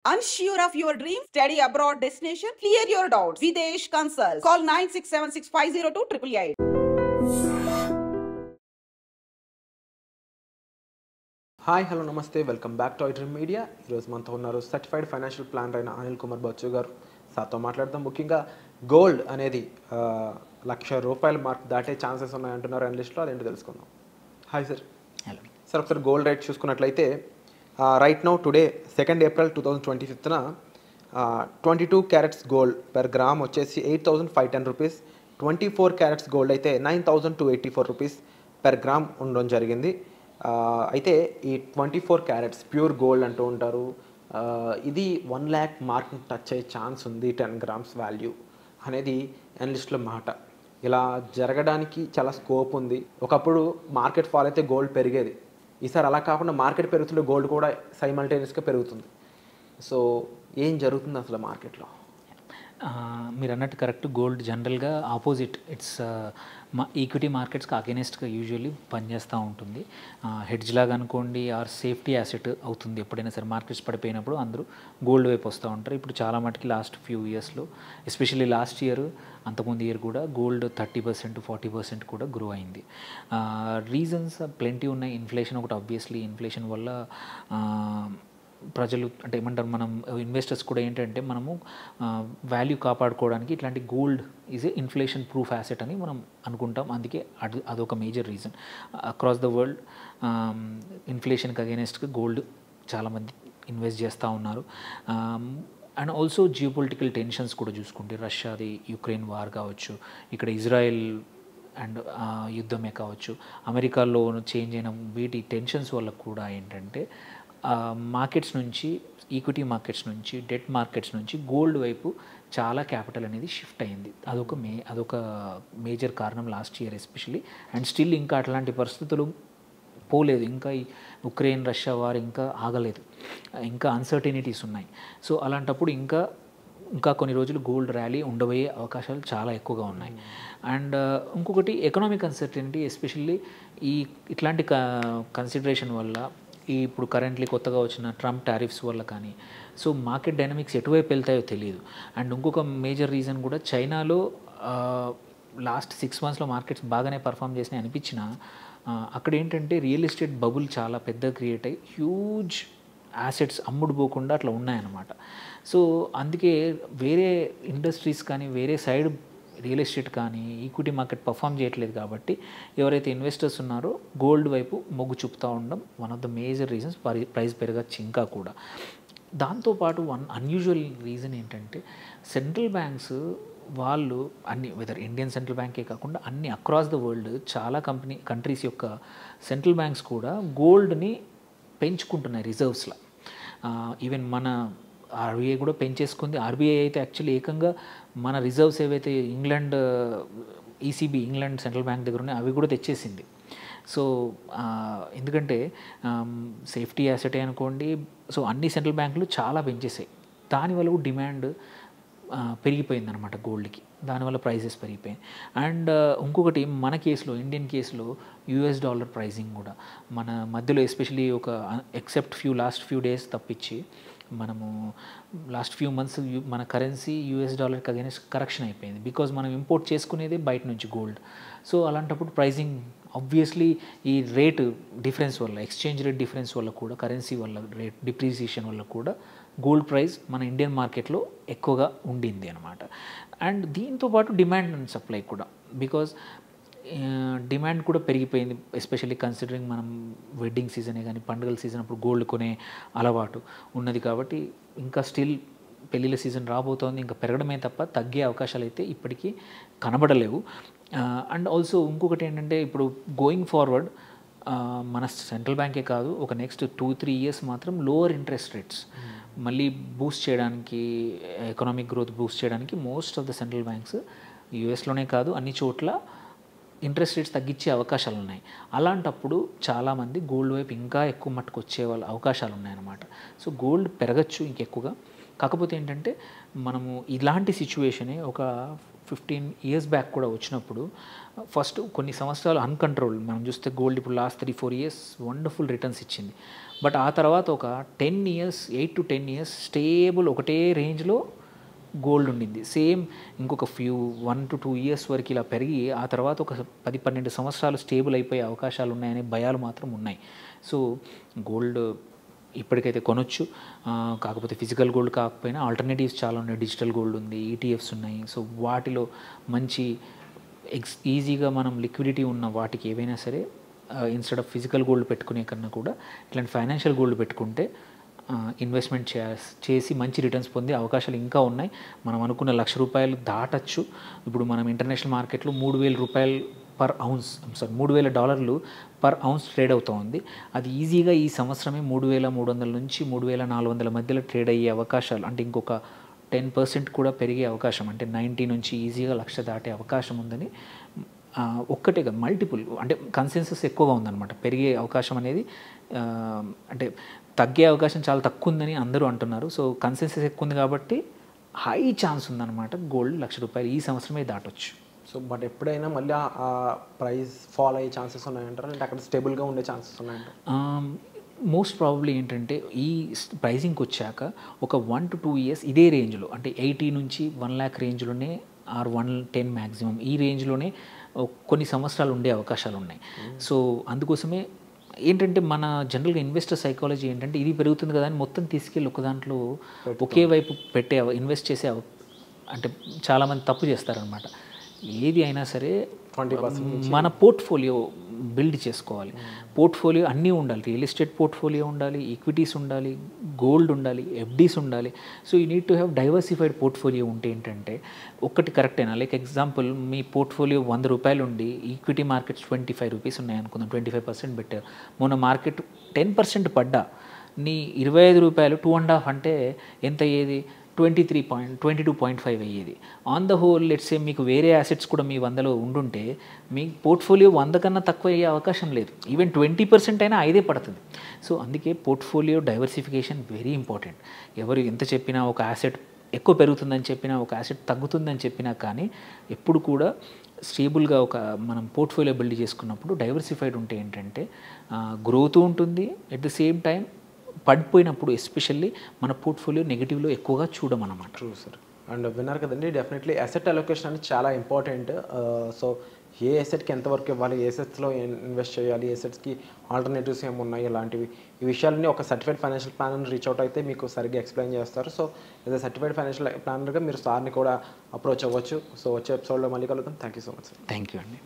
Unsure of your dream? Study abroad destination? Clear your doubts. Videsh Consult. Call 9676502888. Hi hello నమస్తే welcome back to iDream Media. ఈరోజు మనతో ఉన్నారు certified financial planar అయిన అనిల్ కుమార్ బచ్చు గారు. సార్తో మాట్లాడదాం. ముఖ్యంగా గోల్డ్ అనేది ₹1,00,000 మార్క్ దాటే ఛాన్సెస్ ఉన్నాయంటున్నారు అనలిస్ట్లో. అదేంటో తెలుసుకుందాం. Hi sir. హలో సార్, ఒకసారి గోల్డ్ రేట్ చూసుకున్నట్లయితే రైట్ నౌ టుడే 2 ఏప్రిల్ 2025న 22 క్యారెట్స్ గోల్డ్ పర్ గ్రామ్ వచ్చేసి ₹8,510. 24 క్యారెట్స్ గోల్డ్ అయితే ₹9,284 పర్ గ్రామ్ ఉండడం జరిగింది. అయితే ఈ 24 క్యారెట్స్ ప్యూర్ గోల్డ్ అంటూ ఉంటారు. ఇది 1 lakh మార్క్ని టచ్ అయ్యే ఛాన్స్ ఉంది. 10 grams వాల్యూ అనేది అనలిస్టుల మాట. ఇలా జరగడానికి చాలా స్కోప్ ఉంది. ఒకప్పుడు మార్కెట్ ఫాల్ అయితే గోల్డ్ పెరిగేది. ఈసారి అలా కాకుండా మార్కెట్ పెరుగుతుంటే గోల్డ్ కూడా సైమల్టేనియస్గా పెరుగుతుంది. సో ఏం జరుగుతుంది అసలు మార్కెట్లో? మీరు అన్నట్టు కరెక్ట్. గోల్డ్ జనరల్గా ఆపోజిట్, ఇట్స్ ఈక్విటీ మార్కెట్స్కి అగెనిస్ట్గా యూజువల్లీ పనిచేస్తూ ఉంటుంది. హెడ్జ్ లాగా అనుకోండి, ఆర్ సేఫ్టీ యాసెట్ అవుతుంది. ఎప్పుడైనా సరే మార్కెట్స్ పడిపోయినప్పుడు అందరూ గోల్డ్ వైపు వస్తూ ఉంటారు. ఇప్పుడు చాలా మటుకి లాస్ట్ ఫ్యూ ఇయర్స్లో, ఎస్పెషల్లీ లాస్ట్ ఇయర్, అంతకుముందు ఇయర్ కూడా గోల్డ్ 30% 40% కూడా గ్రో అయింది. రీజన్స్ ప్లెంటీ ఉన్నాయి. ఇన్ఫ్లేషన్ ఒకటి, ఆబ్వియస్లీ ఇన్ఫ్లేషన్ వల్ల ప్రజలు అంటే ఏమంటారు, మనం ఇన్వెస్టర్స్ కూడా ఏంటంటే మనము వాల్యూ కాపాడుకోవడానికి ఇట్లాంటి gold is a inflation proof asset అని మనం అనుకుంటాం. అందుకే అదొక major reason. Across the world ఇన్ఫ్లేషన్కి అగెనిస్ట్గా గోల్డ్ చాలామంది ఇన్వెస్ట్ చేస్తూ ఉన్నారు. అండ్ ఆల్సో జియోపొలిటికల్ టెన్షన్స్ కూడా చూసుకుంటే, రష్యాది యుక్రెయిన్ వార్ కావచ్చు, ఇక్కడ ఇజ్రాయెల్ అండ్ యుద్ధమే కావచ్చు, అమెరికాలో చేంజ్ అయిన వీటి టెన్షన్స్ వల్ల కూడా ఏంటంటే మార్కెట్స్ నుంచి, ఈక్విటీ మార్కెట్స్ నుంచి, డెట్ మార్కెట్స్ నుంచి గోల్డ్ వైపు చాలా క్యాపిటల్ అనేది షిఫ్ట్ అయింది. అదొక మేజర్ కారణం last year especially. And still ఇంకా అట్లాంటి పరిస్థితులు పోలేదు. ఇంకా ఈ ఉక్రెయిన్ రష్యా వార్ ఇంకా ఆగలేదు. ఇంకా అన్సర్టెనిటీస్ ఉన్నాయి. సో అలాంటప్పుడు ఇంకా కొన్ని రోజులు గోల్డ్ ర్యాలీ ఉండబోయే అవకాశాలు చాలా ఎక్కువగా ఉన్నాయి. అండ్ ఇంకొకటి ఎకనామిక్ అన్సర్టెనిటీ, ఎస్పెషల్లీ ఇట్లాంటి కన్సిడరేషన్ వల్ల, ఇప్పుడు కరెంట్లీ కొత్తగా వచ్చిన ట్రంప్ టారిఫ్స్ వల్ల కానీ, సో మార్కెట్ డైనమిక్స్ ఎటువైపు వెళ్తాయో తెలియదు. అండ్ ఇంకొక మేజర్ రీజన్ కూడా, చైనాలో లాస్ట్ 6 monthsలో మార్కెట్స్ బాగానే పర్ఫామ్ చేసినాయి అనిపించినా, అక్కడ ఏంటంటే రియల్ ఎస్టేట్ బబుల్ చాలా పెద్ద క్రియేట్ అయ్యి హ్యూజ్ యాసెట్స్ అమ్ముడుపోకుండా అట్లా ఉన్నాయన్నమాట. సో అందుకే వేరే ఇండస్ట్రీస్ కానీ, వేరే సైడ్ రియల్ ఎస్టేట్ కానీ, ఈక్విటీ మార్కెట్ పర్ఫామ్ చేయట్లేదు. కాబట్టి ఎవరైతే ఇన్వెస్టర్స్ ఉన్నారో గోల్డ్ వైపు మొగ్గు చూపుతూ ఉండడం one of the major reasons. Price పెరగచ్చు ఇంకా కూడా. దాంతోపాటు అన్యూజువల్ రీజన్ ఏంటంటే, సెంట్రల్ బ్యాంక్స్ వాళ్ళు వెదర్ ఇండియన్ సెంట్రల్ బ్యాంకే కాకుండా అన్ని అక్రాస్ ద వరల్డ్ చాలా కంట్రీస్ యొక్క సెంట్రల్ బ్యాంక్స్ కూడా గోల్డ్ని పెంచుకుంటున్నాయి రిజర్వ్స్లో. ఈవెన్ మన ఆర్బీఐ కూడా పెంచేసుకుంది. ఆర్బీఐ అయితే యాక్చువల్లీ ఏకంగా మన రిజర్వ్స్ ఏవైతే ఈసీబీ ఇంగ్లాండ్ సెంట్రల్ బ్యాంక్ దగ్గర ఉన్నాయి అవి కూడా తెచ్చేసింది. సో ఎందుకంటే సేఫ్టీ యాసెటే అనుకోండి. సో అన్ని సెంట్రల్ బ్యాంకులు చాలా పెంచేసాయి. దానివల్ల కూడా డిమాండ్ పెరిగిపోయింది అనమాట గోల్డ్కి. దానివల్ల ప్రైజెస్ పెరిగిపోయింది. అండ్ ఇంకొకటి మన కేసులో, ఇండియన్ కేసులో యూఎస్ డాలర్ ప్రైజింగ్ కూడా మన మధ్యలో, especially except last few days తప్పించి, మనము లాస్ట్ ఫ్యూ మంత్స్ మన కరెన్సీ యూఎస్ డాలర్కి అగైన్స్ కరెక్షన్ అయిపోయింది. బికాజ్ మనం ఇంపోర్ట్ చేసుకునేదే బయట నుంచి గోల్డ్. సో అలాంటప్పుడు ప్రైజింగ్ ఆబ్వియస్లీ ఈ రేటు డిఫరెన్స్ వల్ల, ఎక్స్చేంజ్ రేట్ డిఫరెన్స్ వల్ల కూడా, కరెన్సీ వల్ల, రేట్ డిప్రిసియేషన్ వల్ల కూడా గోల్డ్ ప్రైస్ మన ఇండియన్ మార్కెట్లో ఎక్కువగా ఉండింది అనమాట. అండ్ దీంతోపాటు డిమాండ్ అండ్ సప్లై కూడా, బికాజ్ డిమాండ్ కూడా పెరిగిపోయింది. ఎస్పెషల్లీ కన్సిడరింగ్ మనం వెడ్డింగ్ సీజనే కానీ, పండుగల సీజన్ అప్పుడు గోల్డ్ కొనే అలవాటు ఉన్నది. కాబట్టి ఇంకా స్టిల్ పెళ్ళిళ్ళ సీజన్ రాబోతోంది. ఇంకా పెరగడమే తప్ప తగ్గే అవకాశాలు అయితే ఇప్పటికీ కనబడలేవు. అండ్ ఆల్సో ఇంకొకటి ఏంటంటే, ఇప్పుడు గోయింగ్ ఫార్వర్డ్ మన సెంట్రల్ బ్యాంకే కాదు, ఒక నెక్స్ట్ 2-3 years మాత్రం లోవర్ ఇంట్రెస్ట్ రేట్స్ మళ్ళీ బూస్ట్ చేయడానికి, ఎకనామిక్ గ్రోత్ బూస్ట్ చేయడానికి most of the central banks యూఎస్లోనే కాదు అన్ని చోట్ల ఇంట్రెస్ట్ రేట్స్ తగ్గించే అవకాశాలు ఉన్నాయి. అలాంటప్పుడు చాలామంది గోల్డ్ వైపు ఇంకా ఎక్కువ మట్టుకు వచ్చే అవకాశాలు ఉన్నాయన్నమాట. సో గోల్డ్ పెరగచ్చు ఇంకెక్కువగా. కాకపోతే ఏంటంటే మనము ఇలాంటి సిచ్యువేషనే ఒక 15 years బ్యాక్ కూడా వచ్చినప్పుడు ఫస్ట్ కొన్ని సంవత్సరాలు అన్కంట్రోల్ మనం చూస్తే గోల్డ్ ఇప్పుడు లాస్ట్ 3-4 years వండర్ఫుల్ రిటర్న్స్ ఇచ్చింది. బట్ ఆ తర్వాత ఒక 10 years 8 to 10 years స్టేబుల్ ఒకటే రేంజ్లో గోల్డ్ ఉండింది. సేమ్ ఇంకొక 1 to 2 years వరకు ఇలా పెరిగి ఆ తర్వాత ఒక 10-12 సంవత్సరాలు స్టేబుల్ అయిపోయే అవకాశాలు ఉన్నాయనే భయాలు మాత్రం ఉన్నాయి. సో గోల్డ్ ఇప్పటికైతే కొనొచ్చు. కాకపోతే ఫిజికల్ గోల్డ్ కాకపోయినా ఆల్టర్నేటివ్స్ చాలా ఉన్నాయి. డిజిటల్ గోల్డ్ ఉంది, ఈటీఎఫ్స్ ఉన్నాయి. సో వాటిలో మంచి ఈజీగా మనం లిక్విడిటీ ఉన్న వాటికి ఏవైనా సరే ఇన్స్టెడ్ ఆఫ్ ఫిజికల్ గోల్డ్ పెట్టుకునే కన్నా కూడా ఇట్లాంటి ఫైనాన్షియల్ గోల్డ్ పెట్టుకుంటే ఇన్వెస్ట్మెంట్ చేసి మంచి రిటర్న్స్ పొందే అవకాశాలు ఇంకా ఉన్నాయి. మనం అనుకున్న ₹1,00,000 దాటచ్చు. ఇప్పుడు మనం ఇంటర్నేషనల్ మార్కెట్లో $3,000 per ounce $3,000 per ounce trade అవుతూ ఉంది. అది ఈజీగా ఈ సంవత్సరమే 3,300 నుంచి 3,400 మధ్యలో ట్రేడ్ అయ్యే అవకాశాలు, అంటే ఇంకొక 10% కూడా పెరిగే అవకాశం, అంటే 90 నుంచి ఈజీగా 1,00,000 దాటే అవకాశం ఉందని ఒక్కటే కదా మల్టిపుల్, అంటే కన్సెన్సస్ ఎక్కువగా ఉందన్నమాట. పెరిగే అవకాశం అనేది అంటే తగ్గే అవకాశం చాలా తక్కువ ఉందని అందరూ అంటున్నారు. సో కన్సెన్సస్ ఎక్కువ ఉంది కాబట్టి హై ఛాన్స్ ఉందన్నమాట గోల్డ్ ₹1,00,000 ఈ సంవత్సరమే దాటొచ్చు. సో బట్ ఎప్పుడైనా మళ్ళీ ఆ ప్రైస్ ఫాల్ అయ్యే ఛాన్సెస్ ఉన్నాయంటారా, అంటే అక్కడ స్టేబుల్గా ఉండే ఛాన్సెస్ ఉన్నాయంటారా? మోస్ట్ ప్రాబబ్లీ ఏంటంటే ఈ ప్రైజింగ్కి వచ్చాక ఒక 1 to 2 years ఇదే రేంజ్లో, అంటే 80 నుంచి 1,00,000 రేంజ్లోనే ఆర్ 110 మ్యాక్సిమం ఈ రేంజ్లోనే కొన్ని సంవత్సరాలు ఉండే అవకాశాలు ఉన్నాయి. సో అందుకోసమే ఏంటంటే మన జనరల్గా ఇన్వెస్టర్ సైకాలజీ ఏంటంటే ఇది పెరుగుతుంది కదా అని మొత్తం తీసుకెళ్ళి ఒక దాంట్లో ఒకే వైపు ఇన్వెస్ట్ చేసే అంటే చాలామంది తప్పు చేస్తారనమాట. ఏది అయినా సరే 20% మన పోర్ట్ఫోలియో బిల్డ్ చేసుకోవాలి. పోర్ట్ఫోలియో అన్నీ ఉండాలి. రియల్ ఎస్టేట్ పోర్ట్ఫోలియో ఉండాలి, ఈక్విటీస్ ఉండాలి, గోల్డ్ ఉండాలి, ఎఫ్డీస్ ఉండాలి. So you need to have diversified portfolio ఉంటే ఏంటంటే ఒక్కటి కరెక్టేనా, లైక్ ఎగ్జాంపుల్ మీ పోర్ట్ఫోలియో ₹100 ఉండి ఈక్విటీ మార్కెట్స్ ₹25 ఉన్నాయి అనుకుందాం, 25% బెటర్. మొన్న మార్కెట్ 10% పడ్డా నీ ₹25 2.5 అంటే ఎంత అయ్యేది, 22.5 అయ్యేది. On the whole let's say మీకు వేరే యాసెట్స్ కూడా మీ 100లో ఉండుంటే మీ పోర్ట్ఫోలియో 100 కన్నా తక్కువ అయ్యే అవకాశం లేదు. ఈవెన్ 20% అయినా 5 పడుతుంది. సో అందుకే పోర్ట్ఫోలియో డైవర్సిఫికేషన్ వెరీ ఇంపార్టెంట్. ఎవరు ఎంత చెప్పినా, ఒక యాసెట్ ఎక్కువ పెరుగుతుందని చెప్పినా, ఒక యాసెట్ తగ్గుతుందని చెప్పినా కానీ ఎప్పుడు కూడా స్టేబుల్గా ఒక మనం పోర్ట్ఫోలియో బిల్డ్ చేసుకున్నప్పుడు డైవర్సిఫైడ్ ఉంటే ఏంటంటే గ్రోత్ ఉంటుంది, ఎట్ ద సేమ్ టైం పడిపోయినప్పుడు ఎస్పెషల్లీ మన పోర్ట్ఫోలియో నెగిటివ్లో ఎక్కువగా చూడమన్నమాట. True sir. అండ్ విన్నారు కదండి, డెఫినెట్లీ అసెట్ అలొకేషన్ అనేది చాలా ఇంపార్టెంట్. సో ఏ అసెట్కి ఎంతవరకు ఇవ్వాలి, ఏ అసెట్స్లో ఇన్వెస్ట్ చేయాలి, ఏ అసెట్స్కి ఆల్టర్నేటివ్స్ ఏమున్నాయి, ఇలాంటివి ఈ విషయాలన్నీ ఒక certified financial planner reach out అయితే మీకు సరిగ్గా ఎక్స్ప్లెయిన్ చేస్తారు. So as a certified financial ప్లానర్గా మీరు సార్ని కూడా అప్రోచ్ అవ్వచ్చు. సో వచ్చే ఎపిసోడ్లో మళ్ళీ కలుద్దాం. Thank you so much sir. Thank you అండి.